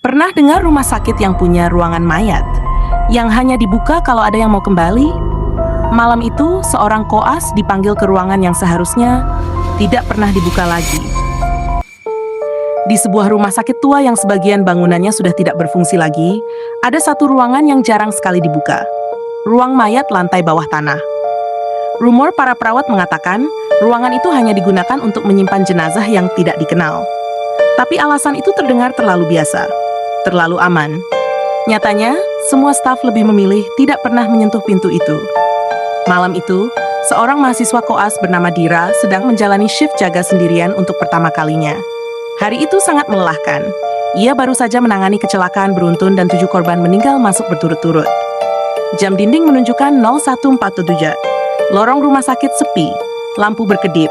Pernah dengar rumah sakit yang punya ruangan mayat, yang hanya dibuka kalau ada yang mau kembali? Malam itu, seorang koas dipanggil ke ruangan yang seharusnya tidak pernah dibuka lagi. Di sebuah rumah sakit tua yang sebagian bangunannya sudah tidak berfungsi lagi, ada satu ruangan yang jarang sekali dibuka. Ruang mayat lantai bawah tanah. Rumor para perawat mengatakan, ruangan itu hanya digunakan untuk menyimpan jenazah yang tidak dikenal. Tapi alasan itu terdengar terlalu biasa, terlalu aman. Nyatanya, semua staf lebih memilih tidak pernah menyentuh pintu itu. Malam itu, seorang mahasiswa koas bernama Dira sedang menjalani shift jaga sendirian untuk pertama kalinya. Hari itu sangat melelahkan. Ia baru saja menangani kecelakaan beruntun dan 7 korban meninggal masuk berturut-turut. Jam dinding menunjukkan 01.47. Lorong rumah sakit sepi, lampu berkedip.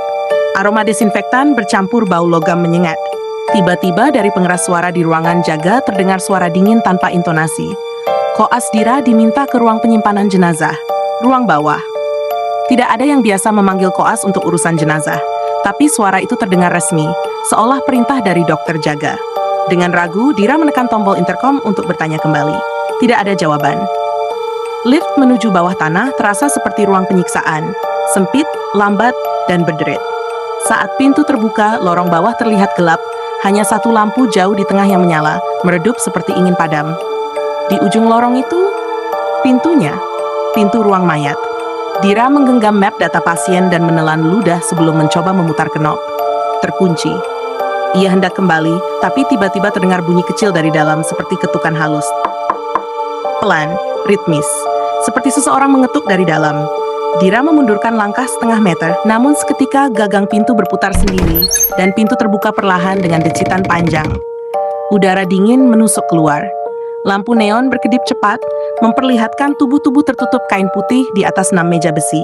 Aroma desinfektan bercampur bau logam menyengat. Tiba-tiba dari pengeras suara di ruangan jaga terdengar suara dingin tanpa intonasi. Koas Dira diminta ke ruang penyimpanan jenazah, ruang bawah. Tidak ada yang biasa memanggil koas untuk urusan jenazah, tapi suara itu terdengar resmi, seolah perintah dari dokter jaga. Dengan ragu, Dira menekan tombol intercom untuk bertanya kembali. Tidak ada jawaban. Lift menuju bawah tanah terasa seperti ruang penyiksaan, sempit, lambat, dan berderit. Saat pintu terbuka, lorong bawah terlihat gelap, hanya satu lampu jauh di tengah yang menyala, meredup seperti ingin padam. Di ujung lorong itu, pintu ruang mayat. Dira menggenggam map data pasien dan menelan ludah sebelum mencoba memutar knop. Terkunci. Ia hendak kembali, tapi tiba-tiba terdengar bunyi kecil dari dalam seperti ketukan halus. Pelan, ritmis, seperti seseorang mengetuk dari dalam. Dira memundurkan langkah setengah meter, namun seketika gagang pintu berputar sendiri dan pintu terbuka perlahan dengan decitan panjang. Udara dingin menusuk keluar. Lampu neon berkedip cepat, memperlihatkan tubuh-tubuh tertutup kain putih di atas 6 meja besi.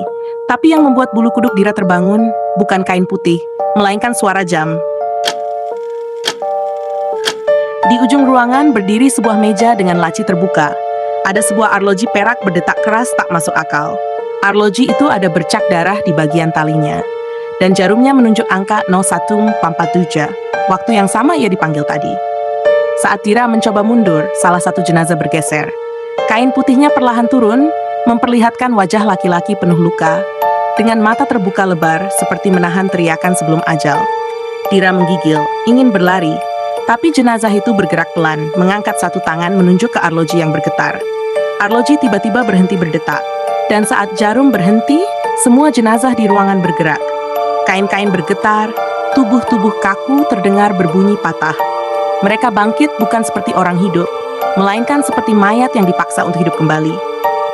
Tapi yang membuat bulu kuduk Dira terbangun bukan kain putih, melainkan suara jam. Di ujung ruangan berdiri sebuah meja dengan laci terbuka. Ada sebuah arloji perak berdetak keras tak masuk akal. Arloji itu ada bercak darah di bagian talinya. Dan jarumnya menunjuk angka 01.47, waktu yang sama ia dipanggil tadi. Saat Dira mencoba mundur, salah satu jenazah bergeser. Kain putihnya perlahan turun, memperlihatkan wajah laki-laki penuh luka, dengan mata terbuka lebar seperti menahan teriakan sebelum ajal. Dira menggigil, ingin berlari, tapi jenazah itu bergerak pelan, mengangkat satu tangan menunjuk ke arloji yang bergetar. Arloji tiba-tiba berhenti berdetak, dan saat jarum berhenti, semua jenazah di ruangan bergerak. Kain-kain bergetar, tubuh-tubuh kaku terdengar berbunyi patah. Mereka bangkit bukan seperti orang hidup, melainkan seperti mayat yang dipaksa untuk hidup kembali.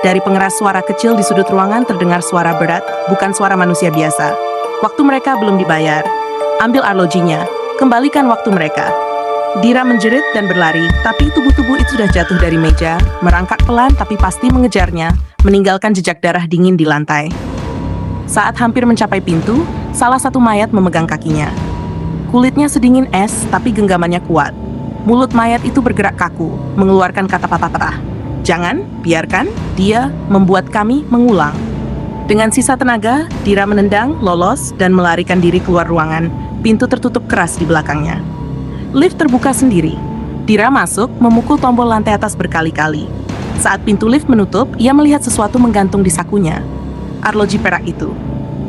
Dari pengeras suara kecil di sudut ruangan terdengar suara berat, bukan suara manusia biasa. Waktu mereka belum dibayar. Ambil arlojinya, kembalikan waktu mereka. Dira menjerit dan berlari, tapi tubuh-tubuh itu sudah jatuh dari meja, merangkak pelan tapi pasti mengejarnya, meninggalkan jejak darah dingin di lantai. Saat hampir mencapai pintu, salah satu mayat memegang kakinya. Kulitnya sedingin es, tapi genggamannya kuat. Mulut mayat itu bergerak kaku, mengeluarkan kata patah-patah. Jangan, biarkan, dia membuat kami mengulang. Dengan sisa tenaga, Dira menendang, lolos, dan melarikan diri keluar ruangan. Pintu tertutup keras di belakangnya. Lift terbuka sendiri. Dira masuk, memukul tombol lantai atas berkali-kali. Saat pintu lift menutup, ia melihat sesuatu menggantung di sakunya. Arloji perak itu.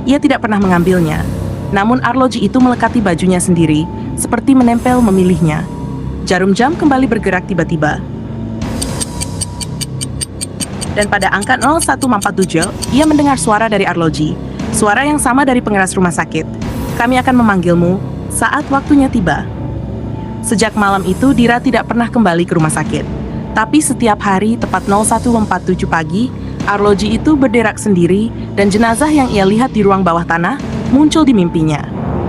Ia tidak pernah mengambilnya. Namun arloji itu melekati bajunya sendiri, seperti menempel memilihnya. Jarum jam kembali bergerak tiba-tiba. Dan pada angka 01.47, ia mendengar suara dari arloji. Suara yang sama dari pengeras rumah sakit. Kami akan memanggilmu saat waktunya tiba. Sejak malam itu, Dira tidak pernah kembali ke rumah sakit. Tapi setiap hari, tepat 01.47 pagi, arloji itu berderak sendiri, dan jenazah yang ia lihat di ruang bawah tanah muncul di mimpinya.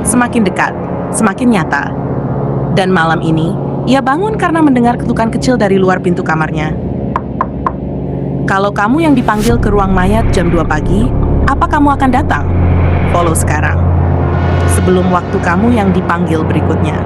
Semakin dekat, semakin nyata. Dan malam ini, ia bangun karena mendengar ketukan kecil dari luar pintu kamarnya. Kalau kamu yang dipanggil ke ruang mayat jam 2 pagi, apa kamu akan datang? Follow sekarang. Sebelum waktu kamu yang dipanggil berikutnya.